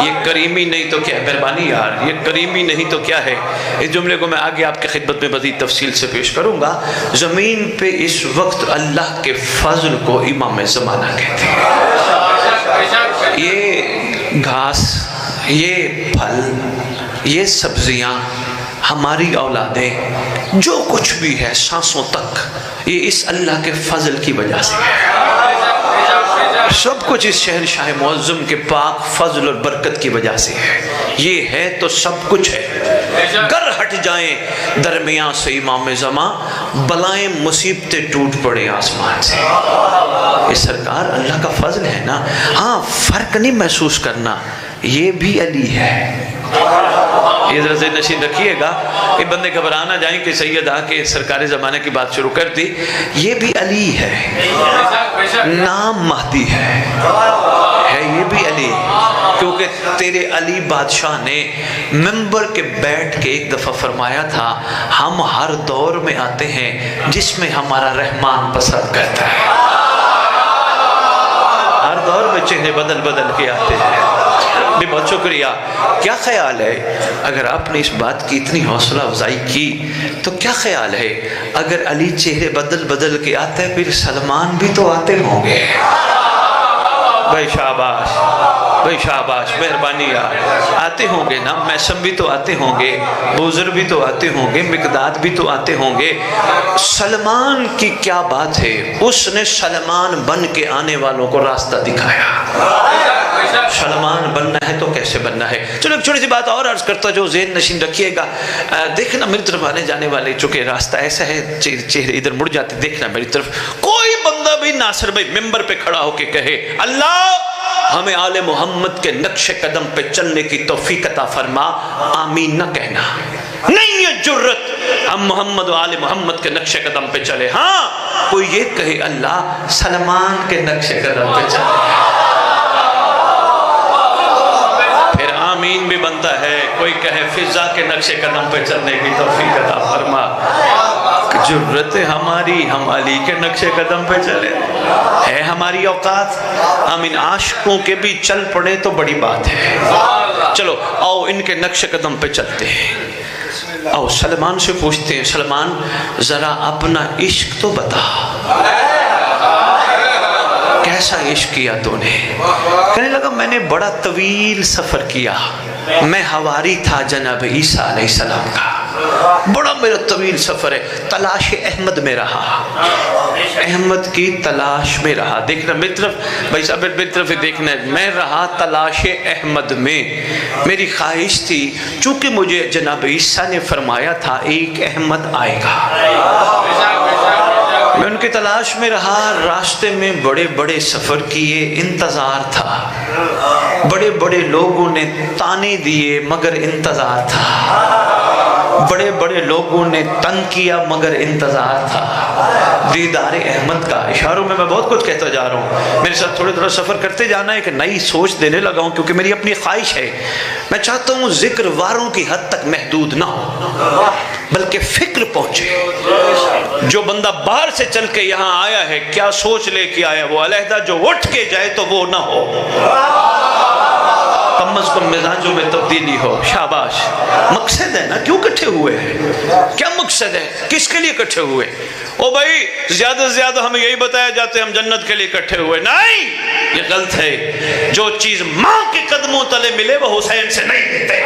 یہ کریمی نہیں تو کیا ہے؟ مہربانی یار، یہ کریمی نہیں تو کیا ہے؟ اس جملے کو میں آگے آپ کی خدمت میں مزید تفصیل سے پیش کروں گا۔ زمین پہ اس وقت اللہ کے فضل کو امام زمانہ کہتے ہیں۔ یہ گھاس، یہ پھل، یہ سبزیاں، ہماری اولادیں، جو کچھ بھی ہے سانسوں تک، یہ اس اللہ کے فضل کی وجہ سے ہے۔ سب کچھ اس شہنشاہ معظم کے پاک فضل اور برکت کی وجہ سے ہے۔ یہ ہے تو سب کچھ ہے۔ گر ہٹ جائیں درمیان سے امام زمان، بلائیں مصیبتیں ٹوٹ پڑے آسمان سے۔ یہ سرکار اللہ کا فضل ہے نا۔ ہاں فرق نہیں محسوس کرنا، یہ بھی علی ہے۔ یہ ذرا ذہن نشین رکھیے گا، یہ بندے گھبرا نہ جائیں کہ سید آ کے سرکار زمانے کی بات شروع کر دی۔ یہ بھی علی ہے، نام مہدی ہے یہ بھی علی، کیونکہ تیرے علی بادشاہ نے منبر کے بیٹھ کے ایک دفعہ فرمایا تھا، ہم ہر دور میں آتے ہیں جس میں ہمارا رحمان پسند کرتا ہے۔ ہر دور میں چہرے بدل بدل کے آتے ہیں۔ بھی بہت شکریہ۔ کیا خیال ہے اگر آپ نے اس بات کی اتنی حوصلہ افزائی کی تو کیا خیال ہے اگر علی چہرے بدل بدل کے آتا ہے پھر سلمان بھی تو آتے ہوں گے؟ بھائی شاباش، بھائی شاباش، مہربانی یار، آتے ہوں گے نا۔ میسم بھی تو آتے ہوں گے، بوزر بھی تو آتے ہوں گے، مقداد بھی تو آتے ہوں گے۔ سلمان کی کیا بات ہے، اس نے سلمان بن کے آنے والوں کو راستہ دکھایا۔ سلمان بننا ہے تو کیسے بننا ہے؟ چلو ایک چھوٹی سی بات اور عرض کرتا جو ذہن نشین رکھیے گا۔ دیکھنا میری طرف آنے جانے والے، چونکہ راستہ ایسا ہے چہرے ادھر مڑ جاتے، دیکھنا میری طرف۔ کوئی بندہ بھی ناصر بھائی ممبر پہ کھڑا ہو کے کہے اللہ ہمیں آل محمد کے نقش قدم پہ چلنے کی توفیق عطا فرما، آمین نہ کہنا۔ نہیں یہ جرت ہم محمد و آل محمد کے نقش قدم پہ چلے۔ ہاں کوئی یہ کہے اللہ سلمان کے نقش قدم پہ چلے، آمین بھی بنتا ہے۔ کوئی کہے فضا کے نقش قدم پہ چلنے کی توفیق عطا فرما، جرت ہماری ہم علی کے نقش قدم پہ چلے، ہے ہماری اوقات؟ آمین۔ عاشقوں کے بھی چل پڑے تو بڑی بات ہے۔ چلو آؤ ان کے نقش قدم پہ چلتے ہیں۔ آؤ سلمان سے پوچھتے ہیں، سلمان ذرا اپنا عشق تو بتا، کیسا عشق کیا تو نے؟ کہنے لگا میں نے بڑا طویل سفر کیا، میں حواری تھا جناب عیسیٰ علیہ السلام کا، بڑا میرا طویل سفر ہے، تلاش احمد میں رہا، احمد کی تلاش میں رہا۔ دیکھنا میری طرف بھائی صاحب، میری طرف دیکھنا ہے، میں رہا تلاش احمد میں۔ میری خواہش تھی چونکہ مجھے جناب عیسیٰ نے فرمایا تھا ایک احمد آئے گا، میں ان کی تلاش میں رہا، راستے میں بڑے بڑے سفر کیے، انتظار تھا، بڑے بڑے لوگوں نے تانے دیے مگر انتظار تھا، بڑے بڑے لوگوں نے تنگ کیا مگر انتظار تھا دیدار احمد کا۔ اشاروں میں بہت کچھ کہتا جا رہا ہوں، میرے ساتھ تھوڑے تھوڑا سفر کرتے جانا ہے کہ نئی سوچ دینے لگا ہوں، کیونکہ میری اپنی خواہش ہے، میں چاہتا ہوں ذکر واروں کی حد تک محدود نہ ہو بلکہ فکر پہنچے۔ جو بندہ باہر سے چل کے یہاں آیا ہے کیا سوچ لے کے آیا، وہ علیحدہ جو اٹھ کے جائے تو وہ نہ ہو، کم از کم مزاجوں میں تبدیلی ہو۔ شاباش، مقصد ہے نا، کیوں کٹھے ہوئے ہیں؟ کیا مقصد ہے؟ کس کے لیے کٹھے ہوئے؟ او بھائی زیادہ سے زیادہ ہمیں یہی بتایا جاتے ہیں ہم جنت کے لیے کٹھے ہوئے، نہیں، یہ غلط ہے۔ جو چیز ماں کے قدموں تلے ملے وہ حسین سے نہیں ملتے۔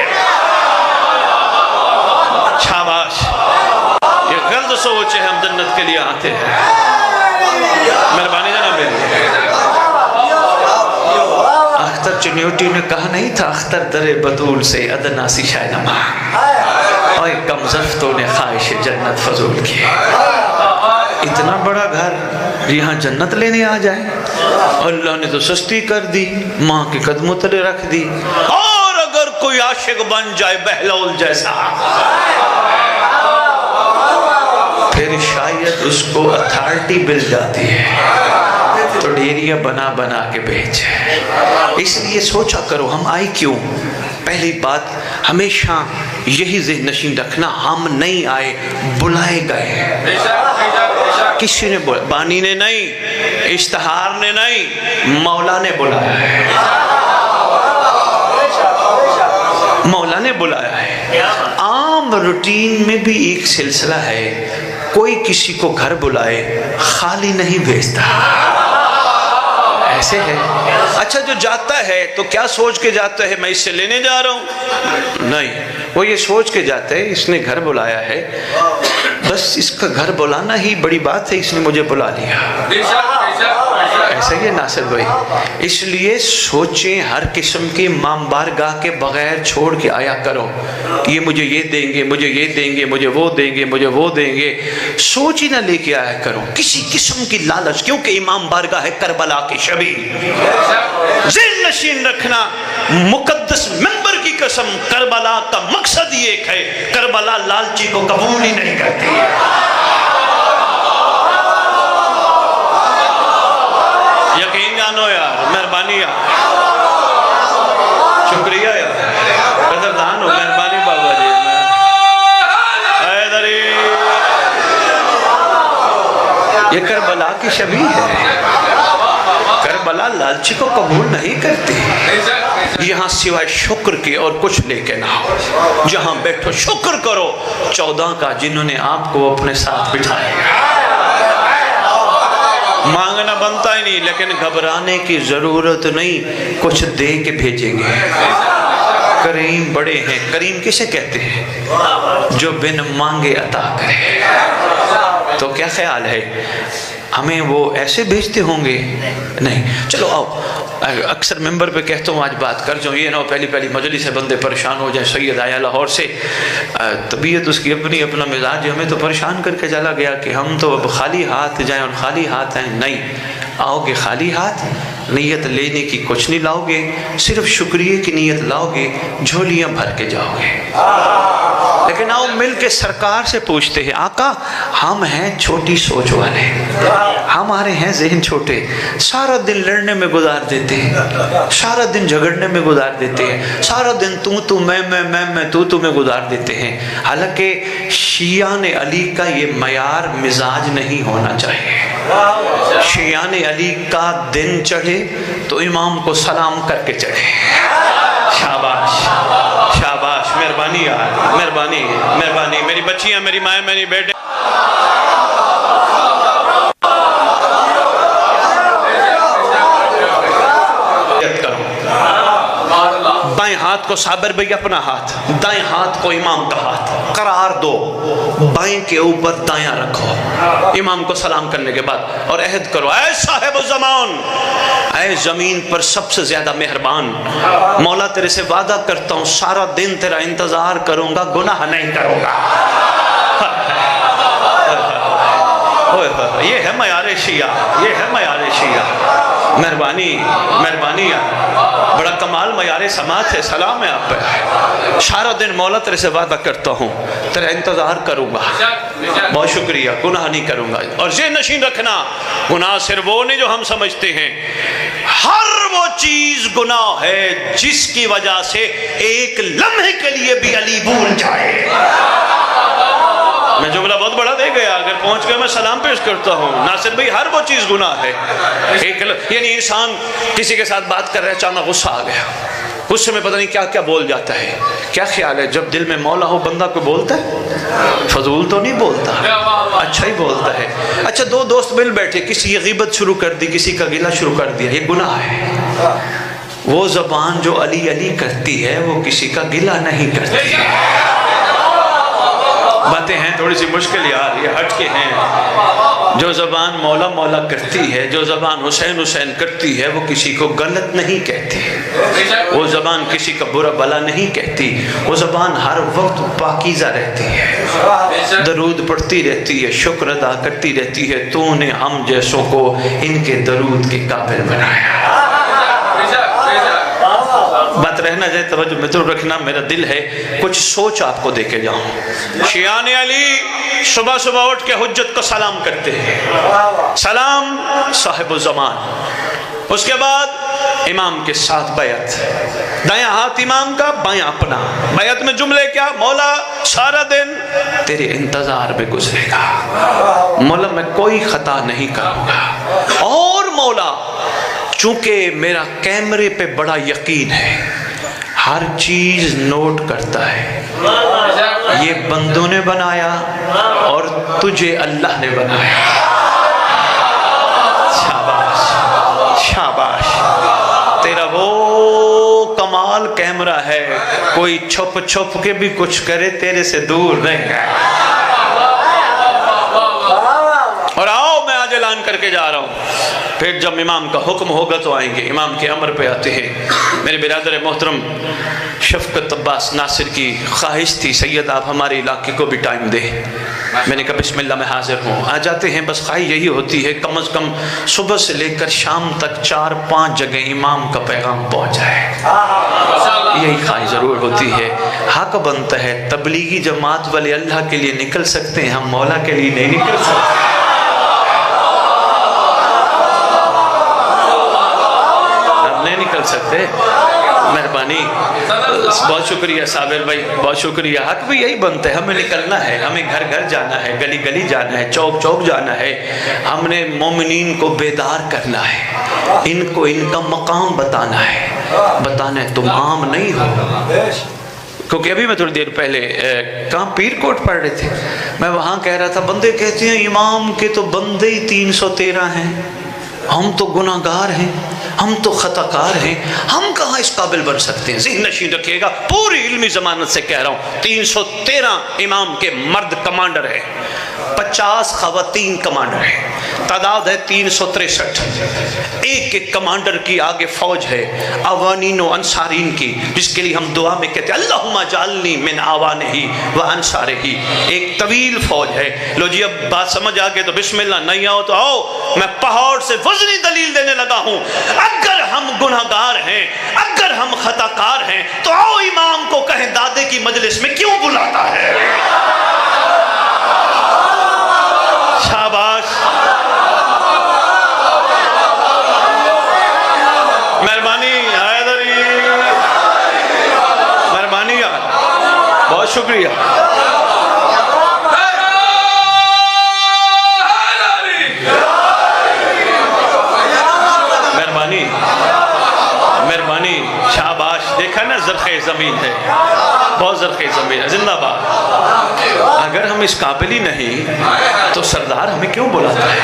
شاباش، یہ غلط سوچ ہے، ہم جنت کے لیے آتے ہیں۔ مہربانی جناب میری، اختر چنیوٹی نے کہا نہیں تھا اختر در بطول سے ادنا سی شاہ نما، اور کم زفتوں نے خواہش جنت فضول کی۔ اتنا بڑا گھر یہاں جنت لینے آ جائے، اللہ نے تو سستی کر دی، ماں کے قدموں تلے رکھ دی۔ اور اگر کوئی عاشق بن جائے بہلول جیسا پھر شاید اس کو اتھارٹی مل جاتی ہے تو ڈیریاں بنا بنا کے بھیجے۔ اس لیے سوچا کرو ہم آئے کیوں؟ پہلی بات ہمیشہ یہی ذہن نشین رکھنا، ہم نہیں آئے، بلائے گئے۔ کسی نے بولا، بانی نے نہیں، اشتہار نے نہیں، مولا نے بلایا ہے۔ مولا نے بلایا ہے. عام روٹین میں بھی ایک سلسلہ ہے, کوئی کسی کو گھر بلائے خالی نہیں بھیجتا. ایسے ہے. اچھا جو جاتا ہے تو کیا سوچ کے جاتا ہے میں اس سے لینے جا رہا ہوں؟ نہیں, وہ یہ سوچ کے جاتا ہے اس نے گھر بلایا ہے, بس اس کا گھر بلانا ہی بڑی بات ہے, اس نے مجھے بلا لیا. ایسا ہی ہے ناصر بھائی. اس لیے سوچیں, ہر قسم کی مام بارگاہ کے بغیر چھوڑ کے آیا کرو. یہ مجھے یہ دیں گے, مجھے یہ دیں گے, مجھے وہ دیں گے, مجھے وہ دیں گے, سوچ ہی نہ لے کے آیا کرو کسی قسم کی لالچ. کیونکہ امام بارگاہ ہے کربلا کی شبیہ. ذہن نشین رکھنا, مقدس منبر کی قسم, کربلا کا مقصد یہ ایک ہے, کربلا لالچی کو قبول ہی نہیں کرتی. یقین جانو یار, مہربانی یار, شکریہ یار, قدردان ہو, مہربانی بابا جی. حیدری یہ کربلا کی شبیہ ہے. کربلا لالچی کو قبول نہیں کرتی. یہاں سوائے شکر کے اور کچھ لے کے نہ ہو. جہاں بیٹھو شکر کرو 14 کا جنہوں نے آپ کو اپنے ساتھ بٹھایا. مانگنا بنتا ہی نہیں, لیکن گھبرانے کی ضرورت نہیں, کچھ دے کے بھیجیں گے. کریم بڑے ہیں. کریم کسے کہتے ہیں؟ جو بن مانگے عطا کرے. تو کیا خیال ہے ہمیں وہ ایسے بھیجتے ہوں گے؟ نہیں. چلو آؤ, اکثر ممبر پہ کہتا ہوں آج بات کر جاؤں, یہ نہ ہو پہلی مجلس سے بندے پریشان ہو جائیں. سید آیا لاہور سے, طبیعت اس کی اپنی, اپنا مزاج, ہمیں تو پریشان کر کے چلا گیا کہ ہم تو اب خالی ہاتھ جائیں اور خالی ہاتھ آئیں. نہیں, آؤ گے خالی ہاتھ, نیت لینے کی کچھ نہیں لاؤ گے, صرف شکریہ کی نیت لاؤ گے, جھولیاں بھر کے جاؤ گے. لیکن آؤ مل کے سرکار سے پوچھتے ہیں, آقا ہم ہیں چھوٹی سوچ والے, ہمارے ہیں ذہن چھوٹے, سارا دن لڑنے میں گزار دیتے ہیں, سارا دن جھگڑنے میں گزار دیتے ہیں, سارا دن تو میں تو میں گزار دیتے ہیں. حالانکہ شیعان علی کا یہ معیار مزاج نہیں ہونا چاہیے. شیعان علی کا دن چڑھے تو امام کو سلام کر کے چڑھے. شاباش شاباش, مہربانی یار, مہربانی مہربانی. میری بچیاں, میری مائیں, میری بیٹے, بائیں ہاتھ کو صابر بھائی اپنا ہاتھ, دائیں ہاتھ کو امام کا ہاتھ قرار دو, بائیں کے اوپر دایاں رکھو امام کو سلام کرنے کے بعد, اور عہد کرو, اے صاحب الزمان, اے زمین پر سب سے زیادہ مہربان, مولا تیرے سے وعدہ کرتا ہوں سارا دن تیرا انتظار کروں گا, گناہ نہیں کروں گا. یہ ہے معیار شیعہ, یہ ہے معیار شیعہ. مہربانی مہربانی, بڑا کمال معیار سماعت ہے. سلام ہے آپ پہ. سارا دن مولا تیرے سے وعدہ کرتا ہوں تیرا انتظار کروں گا, بہت شکریہ, گناہ نہیں کروں گا. اور ذہن نشین رکھنا, گناہ صرف وہ نہیں جو ہم سمجھتے ہیں, ہر وہ چیز گناہ ہے جس کی وجہ سے ایک لمحے کے لیے بھی علی بھول جائے. میں جملہ بہت بڑا دے گیا, اگر پہنچ گیا میں سلام پیش کرتا ہوں. ناصر بھئی ہر وہ چیز گناہ ہے. یعنی انسان کسی کے ساتھ بات کر رہا ہے, اچانک غصہ آ گیا, غصے میں پتہ نہیں کیا کیا بول جاتا ہے. کیا خیال ہے جب دل میں مولا ہو بندہ کو بولتا ہے؟ فضول تو نہیں بولتا, اچھا ہی بولتا ہے. اچھا دو دوست مل بیٹھے, کسی کی غیبت شروع کر دی, کسی کا گلہ شروع کر دیا, یہ گناہ ہے. وہ زبان جو علی علی کرتی ہے وہ کسی کا گلہ نہیں کرتی ہے. باتیں ہیں تھوڑی سی مشکل یار, یہ ہٹ کے ہیں. جو زبان مولا مولا کرتی ہے, جو زبان حسین حسین کرتی ہے, وہ کسی کو غلط نہیں کہتی. وہ زبان کسی کا برا بلا نہیں کہتی. وہ زبان ہر وقت پاکیزہ رہتی ہے, درود پڑھتی رہتی ہے, شکر ادا کرتی رہتی ہے. تو نے ہم جیسوں کو ان کے درود کے قابل بنایا. بات رہنا جائے, توجہ متر رکھنا, میرا دل ہے کچھ سوچ آپ کو دے کے جاؤں. شیعان علی صبح صبح اٹھ کے حجت کو سلام کرتے ہیں. سلام صاحب الزمان. اس کے بعد امام کے ساتھ بیعت, دایاں ہاتھ امام کا, بایاں اپنا. بیعت میں جملے کیا؟ مولا سارا دن تیرے انتظار میں گزرے گا, مولا میں کوئی خطا نہیں کروں گا, اور مولا چونکہ میرا کیمرے پہ بڑا یقین ہے, ہر چیز نوٹ کرتا ہے. یہ بندوں نے بنایا اور تجھے اللہ نے بنایا. شاباش شاباش. تیرا وہ کمال کیمرہ ہے، کوئی چھپ چھپ کے بھی کچھ کرے تیرے سے دور نہیں ہے. اور آؤ میں آج اعلان کر کے جا رہا ہوں، پھر جب امام کا حکم ہوگا تو آئیں گے. امام کے امر پہ آتے ہیں. میرے برادر محترم شفقت عباس ناصر کی خواہش تھی سید آپ ہمارے علاقے کو بھی ٹائم دے. میں نے کہا بسم اللہ میں حاضر ہوں. آ جاتے ہیں. بس خواہش یہی ہوتی ہے کم از کم صبح سے لے کر شام تک 4-5 جگہ امام کا پیغام پہنچ جائے. یہی خواہش ضرور ہوتی ہے. حق بنتا ہے تبلیغی جماعت والے اللہ کے لیے نکل سکتے ہیں، ہم مولا کے لیے نہیں نکل سکتے. نکل سکتے. مہربانی. بہت شکریہ صابر بھائی، بہت شکریہ. حق بھی یہی بنتا ہے، ہمیں نکلنا ہے، ہمیں گھر گھر جانا ہے، گلی گلی جانا ہے، چوک چوک جانا ہے. ہم نے مومنین کو بیدار کرنا ہے، ان کو ان کا مقام بتانا ہے. بتانا ہے تم عام نہیں ہو. کیونکہ ابھی میں تھوڑی دیر پہلے کہاں پیر کوٹ پڑھ رہے تھے، میں وہاں کہہ رہا تھا بندے کہتے ہیں امام کے تو بندے ہی 313 ہیں، ہم تو گناہگار ہیں، ہم تو خطا کار ہیں، ہم کہاں اس قابل بن سکتے ہیں. ذہن نشین رکھیے گا، پوری علمی ضمانت سے کہہ رہا ہوں. 313 امام کے مرد کمانڈر ہیں، 50 خواتین کمانڈر ہیں، تعداد ہے 363. ایک ایک کمانڈر کی آگے فوج ہے اوانین و انصارین کی، جس کے لیے ہم دعا میں کہتے ہیں اللہم اجعلنی من آوانہی و انصارہی. ایک طویل فوج ہے. لو جی اب بات سمجھ آگے تو بسم اللہ. نہیں آؤ تو آؤ، میں پہاڑ سے وزنی دلیل دینے لگا ہوں. اگر ہم گناہگار ہیں، اگر ہم خطا کار ہیں تو آؤ امام کو کہیں دادے کی مجلس میں کیوں بلاتا ہے. شاباش. مہربانی حیدری، مہربانی یار، بہت شکریہ. مہربانی مہربانی. شاباش. دیکھا نا زرخِ زمین ہے، بہت زرخِ زمین ہے. زندہ باد. اگر ہم اس قابل ہی نہیں تو سردار ہمیں کیوں بلاتا ہے؟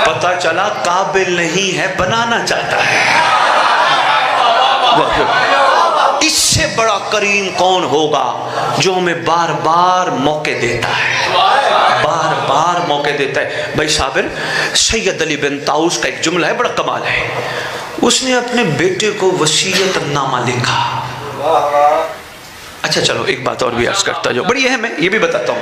پتہ چلا قابل نہیں ہے، بنانا چاہتا ہے. اس سے بڑا کریم کون ہوگا جو ہمیں بار بار موقع دیتا ہے، بار بار موقع دیتا ہے. بھائی صابر، سید علی بن طاؤس کا ایک جملہ ہے بڑا کمال ہے. اس نے اپنے بیٹے کو وصیت نامہ لکھا. اچھا چلو ایک بات اور بھی عرض کرتا جو بڑی اہم ہے، یہ بھی بتاتا ہوں.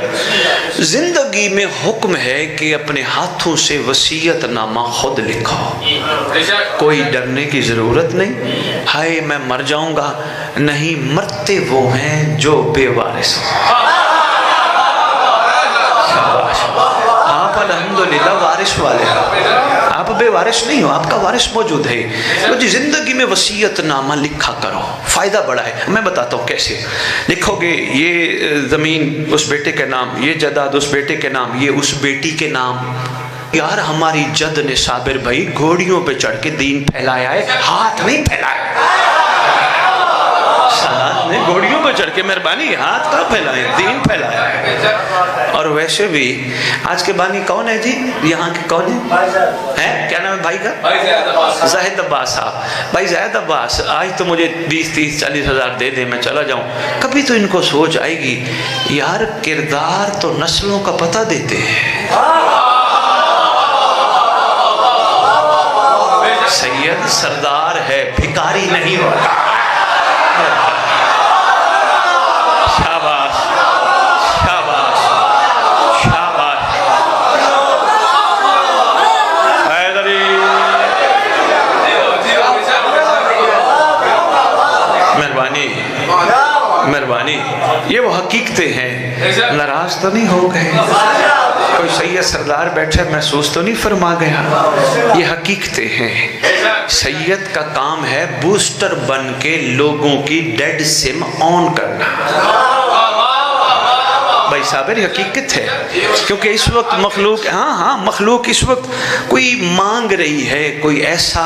زندگی میں حکم ہے کہ اپنے ہاتھوں سے وصیت نامہ خود لکھو، کوئی ڈرنے کی ضرورت نہیں. ہائے میں مر جاؤں گا، نہیں، مرتے وہ ہیں جو بے وارث. آپ الحمدللہ وارث والے ہیں، آپ بے وارث نہیں ہو، آپ کا وارث موجود ہے. جی زندگی میں وصیت نامہ لکھا کرو، فائدہ بڑا ہے. میں بتاتا ہوں کیسے لکھو گے. یہ زمین اس بیٹے کے نام، یہ جائیداد اس بیٹے کے نام، یہ اس بیٹی کے نام. یار ہماری جد نے صابر بھائی گھوڑیوں پہ چڑھ کے دین پھیلایا ہے، ہاتھ نہیں پھیلایا. ساتھ نے گھوڑیوں پہ چڑھ کے مہربانی ہاتھ کا پھیلائے، دین پھیلایا ہے. اور ویسے بھی آج کے بانی کون ہے جی؟ یہاں کے کون ہے؟ کیا نام ہے بھائی کا؟ زاہد عباس صاحب. بھائی زاہد عباس، آج تو مجھے 20-30-40 ہزار دے دیں، میں چلا جاؤں. کبھی تو ان کو سوچ آئے گی یار کردار تو نسلوں کا پتہ دیتے ہیں. سید سردار ہے، بھکاری نہیں ہوتا. شاباش شاباش شاباش. حیدری مہربانی مہربانی. یہ وہ حقیقتیں ہیں. ناراض تو نہیں ہو گئے؟ کوئی سید سردار بیٹھے محسوس تو نہیں فرما گیا؟ یہ حقیقتیں ہیں. سید کا کام ہے بوسٹر بن کے لوگوں کی ڈیڈ سم آن کرنا. بھائی صابر یہ حقیقت ہے، کیونکہ اس وقت مخلوق مخلوق اس وقت کوئی مانگ رہی ہے کوئی ایسا